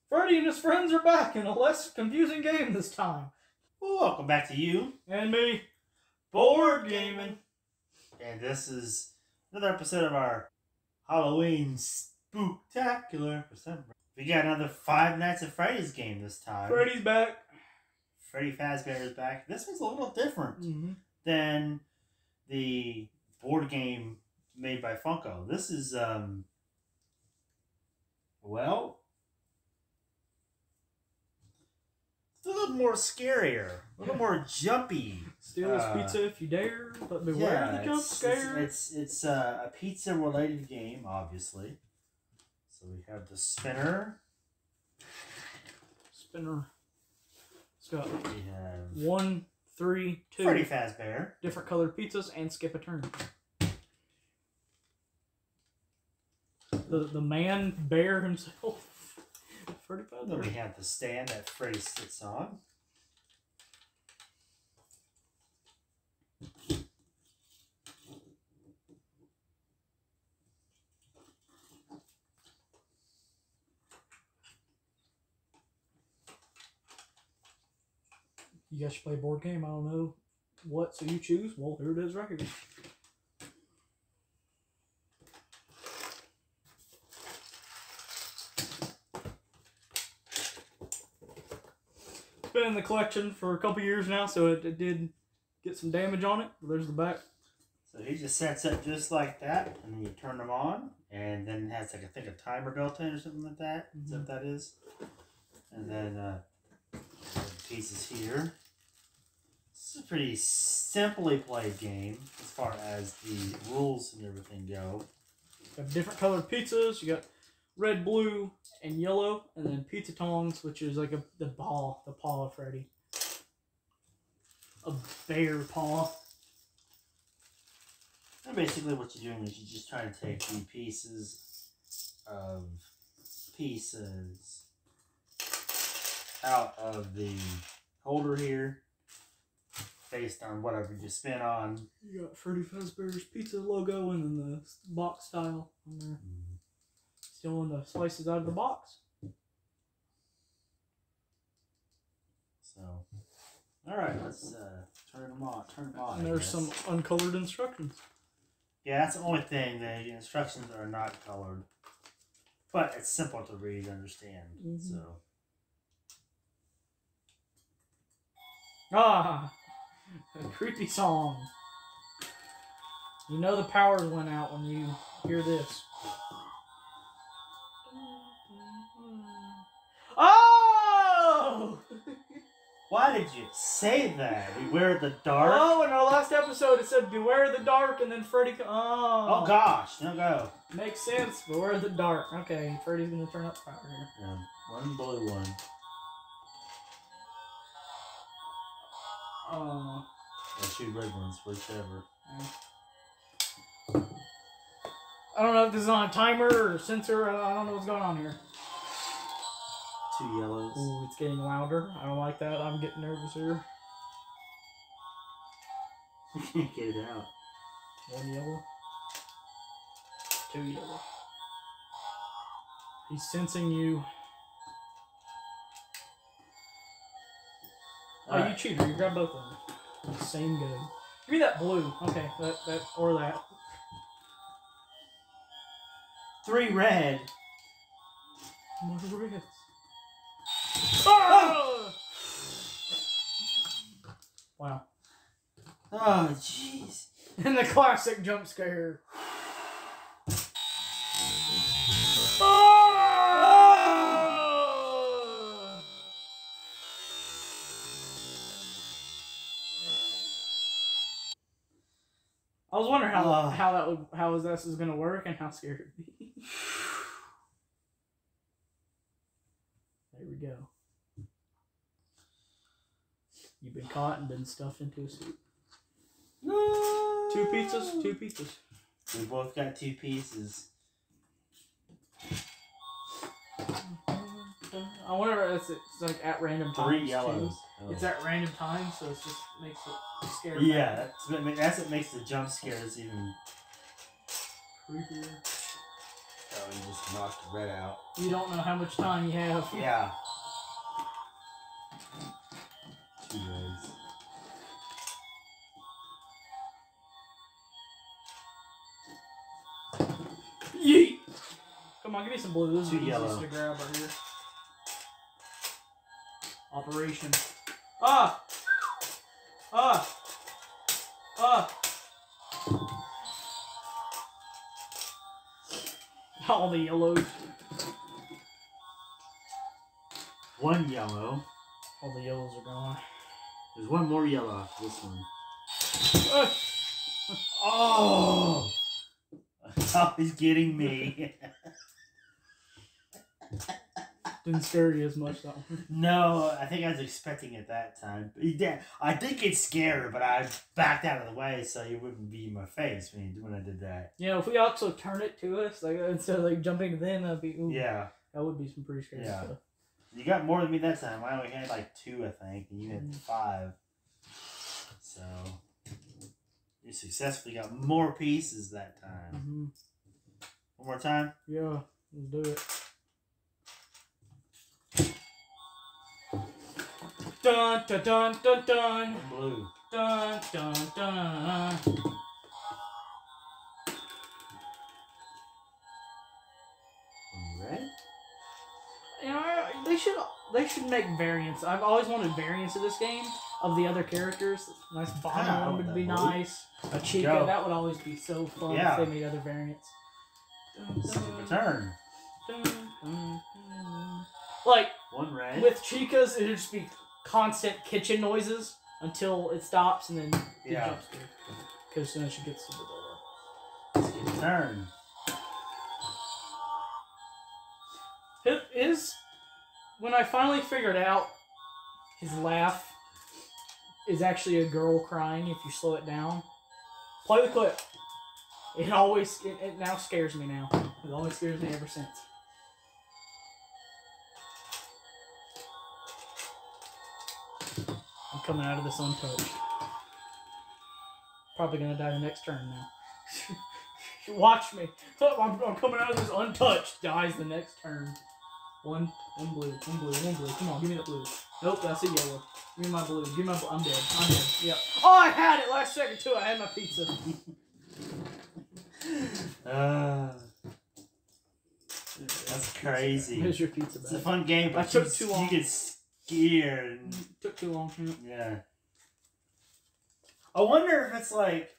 Freddy and his friends are back in a less confusing game this time. Well, welcome back to you. And me. Board Gaming. And this is another episode of our Halloween Spooktacular. We got another Five Nights at Freddy's game this time. Freddy's back. Freddy Fazbear's back. This one's a little different than the board game made by Funko. This is, well, it's a little more scarier, a little more jumpy. Steal his pizza if you dare, but beware the jump scare. It's a pizza-related game, obviously. So we have the spinner. It's got we have 1, 3, 2 Freddy Fazbear. different colored pizzas and skip a turn. The man bear himself. Freddy Fazbear. Then we have the stand that Freddy sits on. You guys should play a board game. I don't know what, so you choose. Well, here it is right here. It's been in the collection for a couple years now, so it did get some damage on it. There's the back. So he just sets up just like that, and then you turn them on, and then it has, like, I think, a timer built in or something like that. Is that what that is? And then the pieces here. This is a pretty simply played game as far as the rules and everything go. You have different colored pizzas. You got red, blue, and yellow, and then pizza tongs, which is like the paw of Freddy. A bear paw. And basically what you're doing is you're just trying to take the pieces out of the holder here based on whatever you spin on. You got Freddy Fazbear's pizza logo and then the box style on there. Stealing the slices out of the box. So, alright, let's turn them on. And there's some uncolored instructions. Yeah, that's the only thing. The instructions are not colored. But it's simple to read and understand. So. Ah! A creepy song. You know the powers went out when you hear this. Oh! Why did you say that? Beware the dark? Oh, in our last episode it said beware the dark and then Freddy... Oh gosh, no go. Makes sense. Beware the dark. Okay, Freddy's gonna turn up the power here. Yeah, one blue one. Oh. Or two red ones, whichever. I don't know if this is on a timer or sensor. I don't know what's going on here. Two yellows. Ooh, it's getting louder. I don't like that. I'm getting nervous here. You can't get it out. One yellow. Two yellow. He's sensing you. Oh, you cheater. You grab both of them. Same good. Give me that blue. Okay, that or that. 3 red. More reds. Oh! Wow. Oh, jeez. And the classic jump scare. Oh! I was wondering how this is gonna work and how scared it'd be. There we go. You've been caught and been stuffed into a suit. No. 2 pizzas, 2 pizzas. We both got 2 pieces. I wonder if it's like at random times. 3 yellows. Oh. It's at random times, so it just makes it scary. Yeah, that's what makes the jump scares even creepier. Oh, you just knocked the red out. You don't know how much time you have. Yeah. 2 reds. Yeet! Come on, give me some blue. This is 2 the yellow. easiest to grab right here. Operation. Ah! Ah! Ah! All the yellows. 1 yellow. All the yellows are gone. There's 1 more yellow after this one. Ah! Oh! Oh, he's getting me. Didn't scare you as much though. No, I think I was expecting it that time. I did get scared, but I backed out of the way so he wouldn't be in my face when I did that. Yeah, if we also turn it to us, like instead of like jumping to them, that'd be Yeah. That would be some pretty scary stuff. You got more than me that time. I only had like 2, I think, and you had 5. So you successfully got more pieces that time. One more time? Yeah, let's do it. Dun dun dun dun dun. Blue. Dun dun dun. Red? You know, they should make variants. I've always wanted variants of this game of the other characters. Nice bomber one would be nice. A Chica, that would always be so fun if they made other variants. Return. Like 1 red. with Chicas, it'd just be constant kitchen noises until it stops and then it jumps through. Because then she gets to the door. Return. It is when I finally figured out his laugh is actually a girl crying if you slow it down. Play the clip. It now scares me now. It always scares me ever since. I'm coming out of this untouched. Probably gonna die the next turn now. Watch me. I'm coming out of this untouched. Dies the next turn. One blue. Come on, give me that blue. Nope, that's a yellow. Give me my blue. Give me my blue. I'm dead. Yep. Oh, I had it last second too. I had my pizza. That's crazy. Here's your pizza It's bag. a fun game, but took too long. You get scared. And... Took too long. Yeah. I wonder if it's like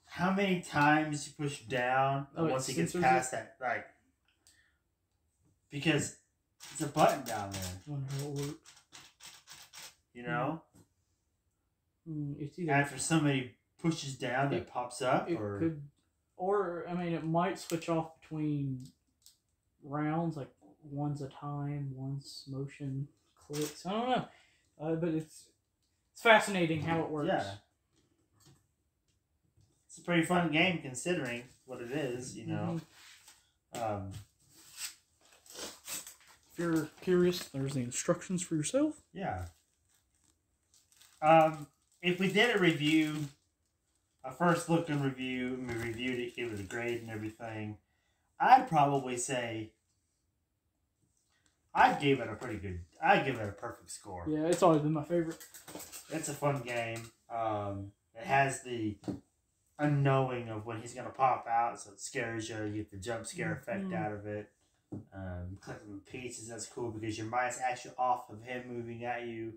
how many times you push down once he gets past that, like, because it's a button down there. Wonder how it'll work. You know? It's either After somebody pushes down, it pops up, or I mean, it might switch off between rounds, like one's a time, one's motion clicks. I don't know, but it's fascinating how it works. Yeah, it's a pretty fun game considering what it is. You know, if you're curious, there's the instructions for yourself. Yeah. If we did a review, a first look and review, and we reviewed it, gave it a grade and everything, I'd probably say I'd give it a perfect score. Yeah, it's always been my favorite. It's a fun game. It has the unknowing of when he's going to pop out, so it scares you. You get the jump scare effect out of it. Collecting the pieces, that's cool because your mind's actually off of him moving at you.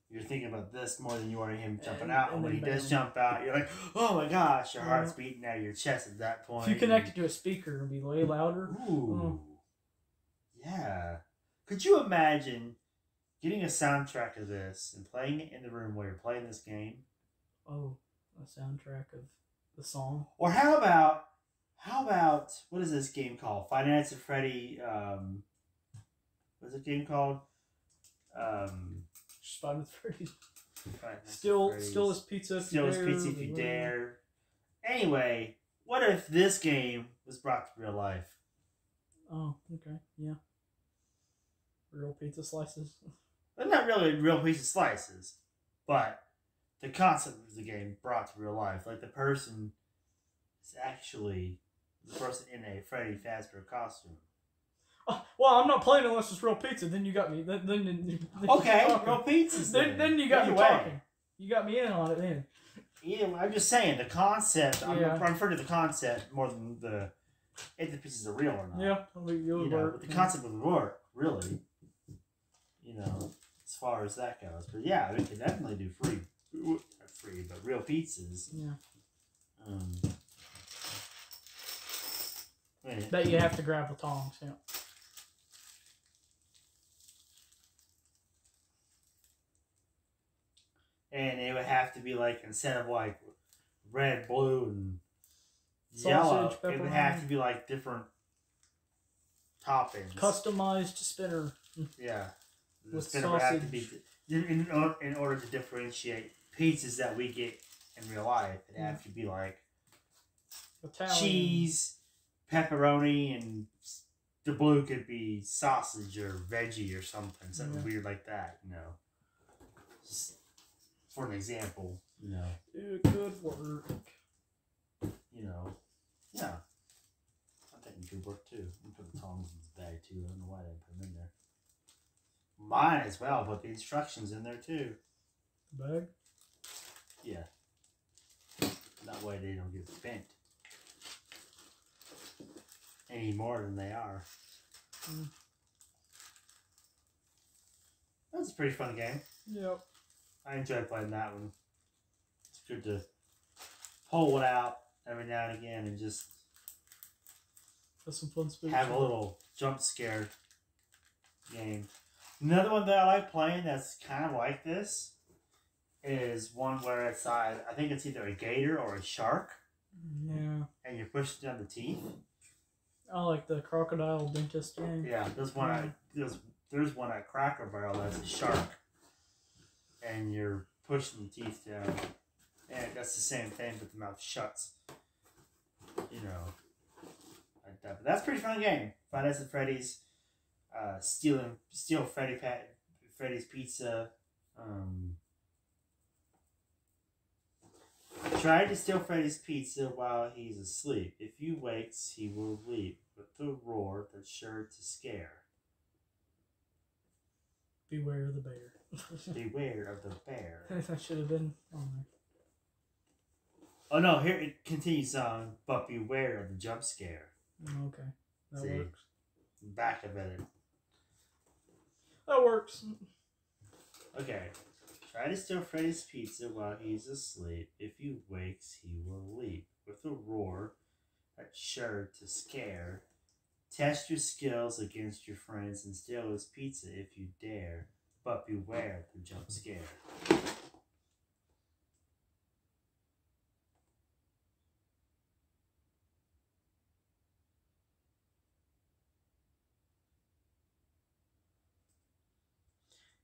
You're thinking about this more than you are him jumping out. And when he does jump out, you're like, oh my gosh, your heart's beating out of your chest at that point. If you connect it to a speaker, it'll be way louder. Ooh. Yeah. Could you imagine getting a soundtrack of this and playing it in the room while you're playing this game? Oh, a soundtrack of the song. Or how about what is this game called? Five Nights at Freddy. What's the game called? Just Five Nights at Freddy's. Still is pizza. Still is pizza if you dare. Anyway, what if this game was brought to real life? Oh, okay, yeah. Real pizza slices. Well, not really real pizza slices, but the concept of the game brought to real life. Like the person is actually the person in a Freddy Fazbear costume. Well, I'm not playing unless it's real pizza. Then you got me. Then Okay, real pizzas. Then you got Either me way. talking. You got me in on it then. Yeah, I'm just saying the concept. Yeah. I'm referring to the concept more than if the pieces are real or not. Yeah, you know, the concept would work really. You know, as far as that goes, but yeah, we could definitely do but real pizzas. Yeah. Wait. That you have to grab with tongs. Yeah. And it would have to be like, instead of like red, blue, and Sausage, yellow, it would pepperoni. have to be like different toppings. Customized spinner. Yeah. The With spinner would have to sausage. be, in order to differentiate pizzas that we get in real life, it'd have to be like Italian. cheese, pepperoni, and the blue could be sausage or veggie or something weird like that, you know. Just for an example, you know. It could work. You know, yeah. I think it could work too. I'm put the tongs in this bag too. I don't know why I didn't put them in there. Mine as well, but the instructions in there too. The bag? Yeah. That way they don't get bent any more than they are. That's a pretty fun game. Yep. I enjoy playing that one. It's good to pull it out every now and again and just That's some fun speech. have a little jump scare game. Another one that I like playing that's kind of like this is one where it's I think it's either a gator or a shark. Yeah. And you're pushing down the teeth. I like the crocodile dentist game. Yeah, there's one at Cracker Barrel that's a shark. And you're pushing the teeth down. And that's the same thing, but the mouth shuts. You know. Like that. But that's a pretty fun game. Five Nights at Freddy's. Steal Freddy's pizza. Try to steal Freddy's pizza while he's asleep. If he wakes, he will leap with a roar that's sure to scare. Beware of the bear. Beware of the bear. That should have been on there. Oh no, here it continues on, but beware of the jump scare. Okay. That See, works. back of it. That works. Okay. Try to steal Freddy's pizza while he's asleep. If he wakes, he will leap with a roar that's sure to scare. Test your skills against your friends and steal his pizza if you dare, but beware the jump scare.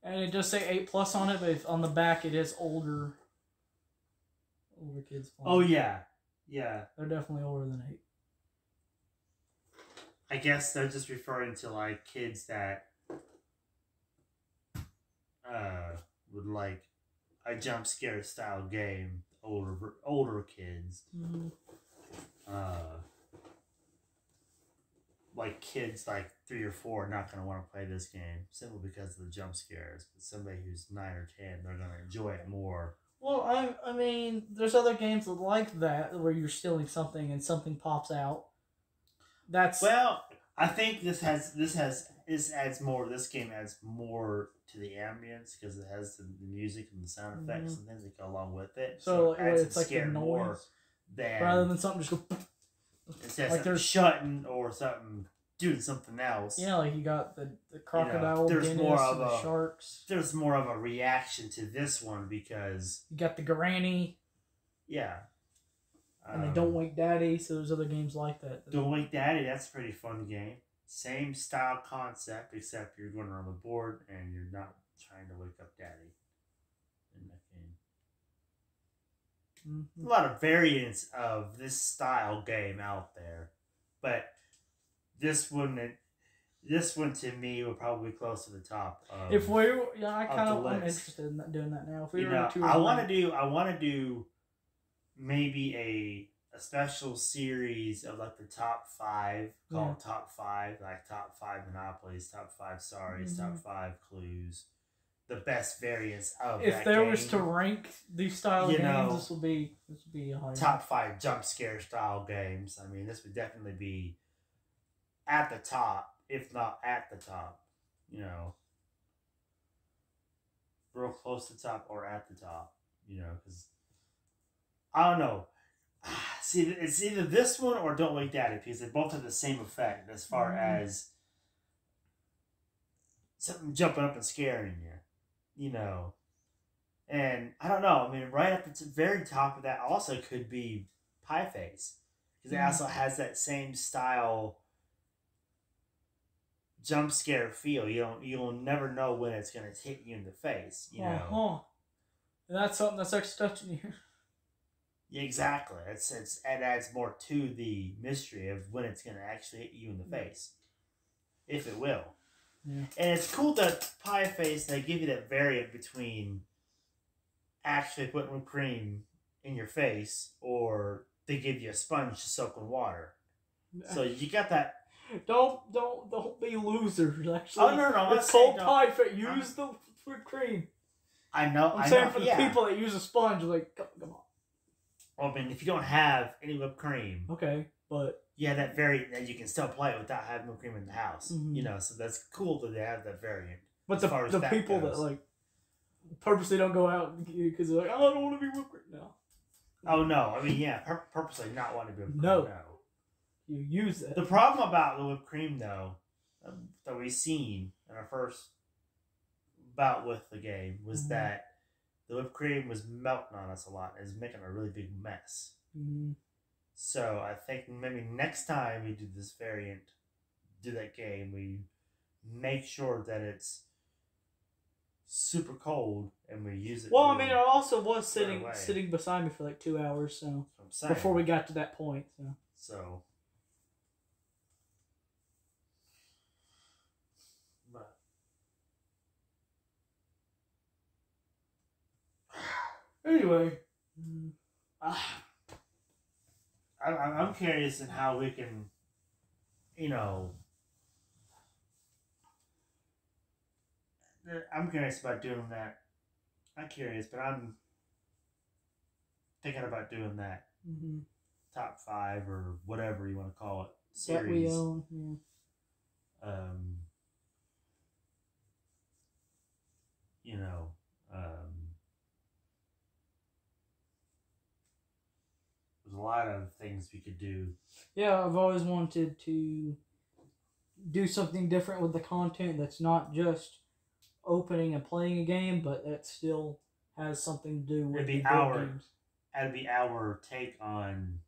And it does say 8+ on it, but if on the back it is older kids playing. Oh yeah. Yeah. They're definitely older than 8. I guess they're just referring to like kids that would like a jump scare style game. Older kids. Mm-hmm. Like kids like 3 or 4 are not going to want to play this game simply because of the jump scares. But somebody who's 9 or 10, they're going to enjoy it more. Well, I mean, there's other games like that where you're stealing something and something pops out. Well, I think this adds more. This game adds more to the ambience because it has the music and the sound effects and things that go along with it. So it adds it's like the noise rather than something just go. It says like there's shutting or something doing something else. Yeah, like you got the crocodile, there's more of the sharks. There's more of a reaction to this one because you got the granny. Yeah. And they Don't Wake Daddy, so there's other games like that. Don't Wake Daddy, that's a pretty fun game. Same style concept, except you're going around the board and you're not trying to wake up Daddy in that game. Mm-hmm. A lot of variants of this style game out there, but this one to me would probably be close to the top. If we, I'm interested in doing that now. If we were I want to do maybe a a special series of like the top 5, called top 5, like top 5 monopolies, top 5 sorries, top 5 clues, the best variants of if that there game. was to rank these style You games, know, this would be a high top 5 jump scare style games. I mean, this would definitely be at the top, if not at the top. You know, real close to the top or at the top. You know, because I don't know. See, it's either this one or Don't Wake Daddy because they both have the same effect as far as something jumping up and scaring you. You know, and I don't know. I mean, right at the very top of that also could be Pie Face because it also has that same style jump scare feel. You'll never know when it's gonna hit you in the face. You know, and that's something that's extra touching you. Exactly. It adds more to the mystery of when it's gonna actually hit you in the face, if it will. Yeah. And it's cool that Pie Face, they give you that variant between actually putting whipped cream in your face or they give you a sponge to soak in water. So you got that. Don't be losers. Actually, Oh no! It's called Pie Face. Use the whipped cream. I know. I'm saying for the people that use a sponge, like come on. Well, I mean, if you don't have any whipped cream, okay, but yeah, that variant that you can still play it without having whipped cream in the house. You know, so that's cool that they have that variant. But the people that like purposely don't go out because they're like, oh, I don't want to be whipped cream now. Oh no! I mean, yeah, purposely not wanting to be whipped cream. No, you use it. The problem about the whipped cream, though, that we've seen in our first bout with the game was that the whipped cream was melting on us a lot. It was making a really big mess. So I think maybe next time we do this variant, do that game, we make sure that it's super cold and we use it. Well, I mean, it also was sitting beside me for like 2 hours, so before we got to that point. So. But. Anyway, I'm curious in how we can, you know, I'm curious about doing that. I'm curious, but I'm thinking about doing that top 5 or whatever you want to call it series. That we own, you know, there's a lot of things we could do. Yeah, I've always wanted to do something different with the content that's not just opening and playing a game, but that still has something to do with the board games. That'd be our take on.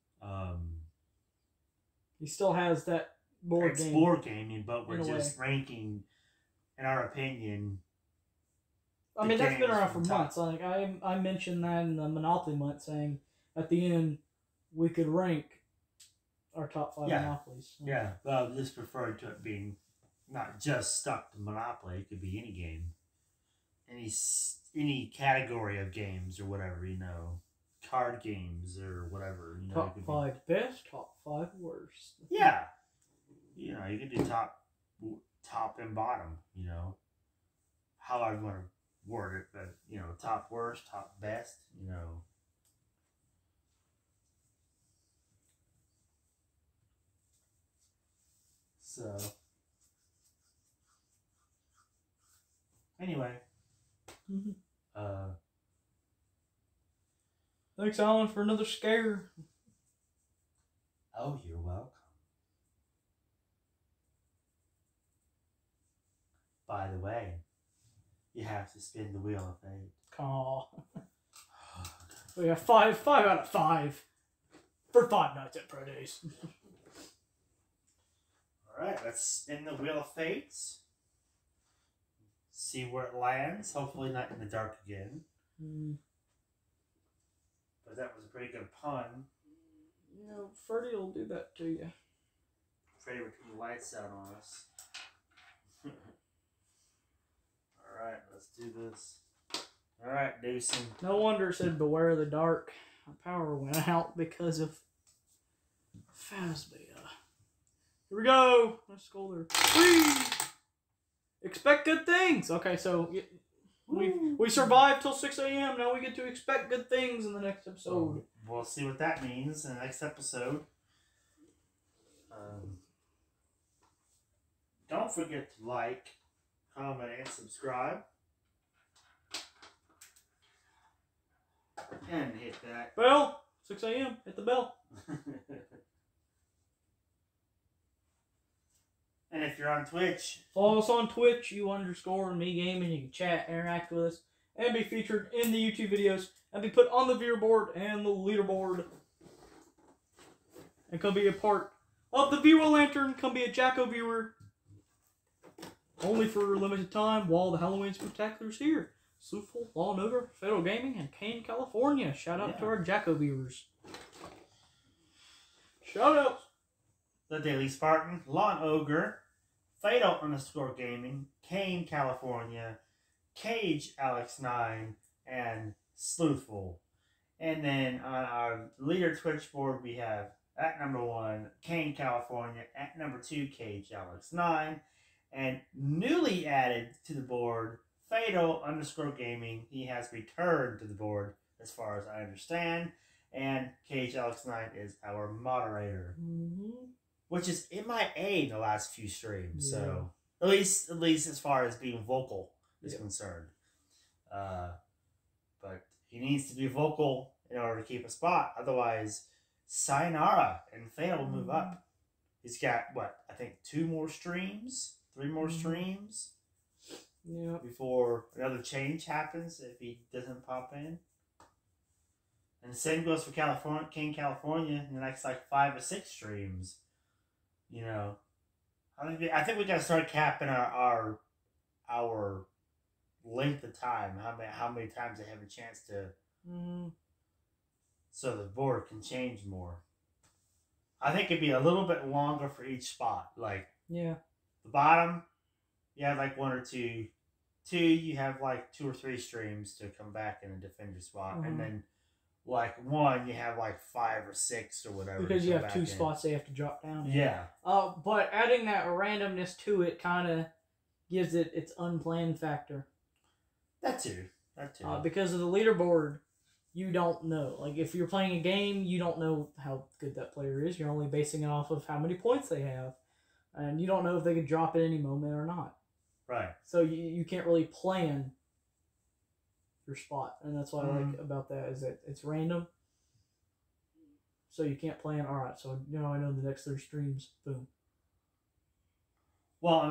He still has that board game. It's board gaming, but we're just ranking, in our opinion. I mean, that's been around for months. Like I mentioned that in the Monopoly month, saying at the end we could rank our top 5 Monopolies. So. Yeah, well, just referring to it being not just stuck to Monopoly. It could be any game, any category of games or whatever, you know, card games or whatever. You know, top 5 best, top 5 worst. Yeah, you know, you can do top and bottom. You know, however you want to word it, but you know, top worst, top best. You know. So, anyway, thanks, Alan, for another scare. Oh, you're welcome. By the way, you have to spin the wheel of fate. Aw. We got 5 out of 5 for 5 nights at Freddy's. Alright, let's spin the wheel of fate. See where it lands. Hopefully not in the dark again. But that was a pretty good pun. You know, Freddy will do that to you. Freddy will turn the lights out on us. Alright, let's do this. Alright, Deucin. No wonder it said beware the dark. Our power went out because of Phasmia. Here we go. Let's go there. Whee! Expect good things. Okay, so we survived till 6 a.m. Now we get to expect good things in the next episode. We'll see what that means in the next episode. Don't forget to like, comment, and subscribe. And hit that bell. 6 a.m. Hit the bell. And if you're on Twitch, follow us on Twitch, U_ME Gaming. You can chat, interact with us, and be featured in the YouTube videos, and be put on the viewer board and the leaderboard. And come be a part of the Viewer Lantern. Come be a Jacko viewer. Only for a limited time while the Halloween Spooktacular is here. Sleuthful, Law & Ogre, Federal Gaming, and Kane, California. Shout out to our Jacko viewers. Shout out. The Daily Spartan, Law & Ogre, Fatal_Gaming, Kane, California, Cage, Alex9, and Sleuthful. And then on our leader Twitch board, we have at number 1, Kane, California, at number 2, Cage, Alex9, and newly added to the board, Fatal_Gaming. He has returned to the board as far as I understand. And Cage Alex9 is our moderator. Which is MIA in the last few streams. Yeah. So at least as far as being vocal is concerned. But he needs to be vocal in order to keep a spot. Otherwise, sayonara and Fatal will move up. He's got I think 2 more streams, 3 more streams. Yeah. Before another change happens if he doesn't pop in. And the same goes for King California in the next 5 or 6 streams. You know, I think we gotta start capping our length of time. How many times they have a chance to, so the board can change more. I think it'd be a little bit longer for each spot. The bottom, you have 1 or 2. 2, you have 2 or 3 streams to come back and defend your spot, and then 1, you have 5 or 6 or whatever. Because you have 2 spots they have to drop down. Yeah. But adding that randomness to it kind of gives it its unplanned factor. That too. Because of the leaderboard, you don't know. If you're playing a game, you don't know how good that player is. You're only basing it off of how many points they have. And you don't know if they could drop at any moment or not. Right. So you can't really plan your spot, and that's what I like about that is that it's random, so you can't plan. All right, so I know the next 3 streams, boom. Well,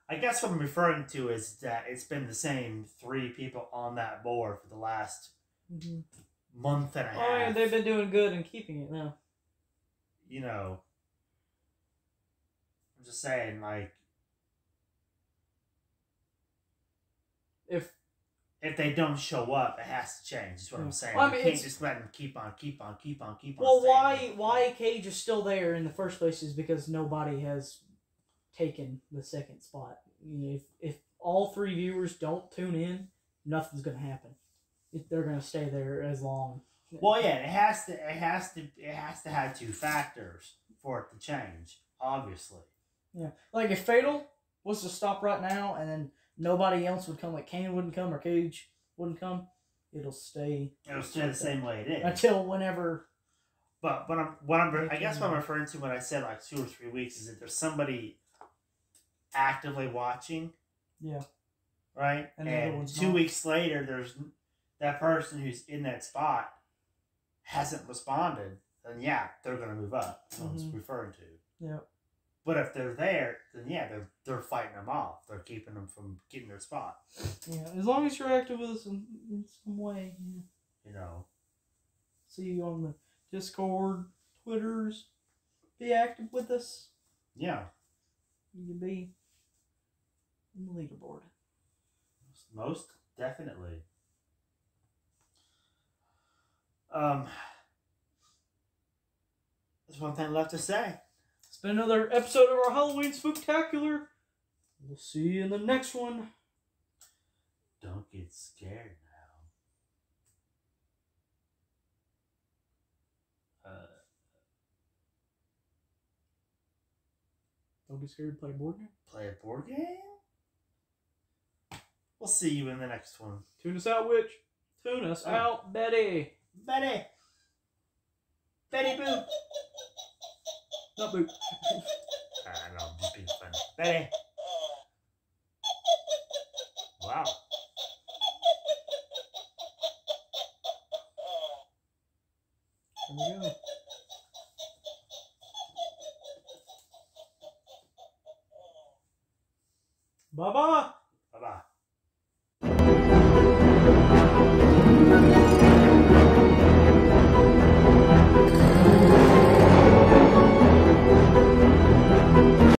I guess what I'm referring to is that it's been the same 3 people on that board for the last month and a half. Oh yeah, they've been doing good and keeping it now. I'm just saying, if they don't show up, it has to change. Is what I'm saying. Well, you can't just let them keep on. Well, why Cage is still there in the first place is because nobody has taken the second spot. If all 3 viewers don't tune in, nothing's gonna happen. They're gonna stay there as long. Well, yeah, it has to have 2 factors for it to change. Obviously. Yeah, if Fatal was to stop right now and then nobody else would come, Kane wouldn't come or Cage wouldn't come, it'll stay the same way it is until whenever. But I guess what I'm referring to when I said 2 or 3 weeks is that there's somebody actively watching. Yeah. Right. And 2 weeks later, there's that person who's in that spot hasn't responded. Then they're gonna move up. That's what I'm referring to. Yeah. But if they're there, then they're fighting them off. They're keeping them from getting their spot. Yeah, as long as you're active with us in some way. Yeah. See you on the Discord, Twitters. Be active with us. Yeah. You can be in the leaderboard. Most definitely. There's one thing left to say. It's been another episode of our Halloween Spooktacular. We'll see you in the next one. Don't get scared now. Don't get scared. Play a board game. Play a board game? We'll see you in the next one. Tune us out, witch. Tune us out, Betty. Betty! Betty Boop! Not Boop. I know, I'm just being funny. Betty! Wow. Here we go. Bye-bye.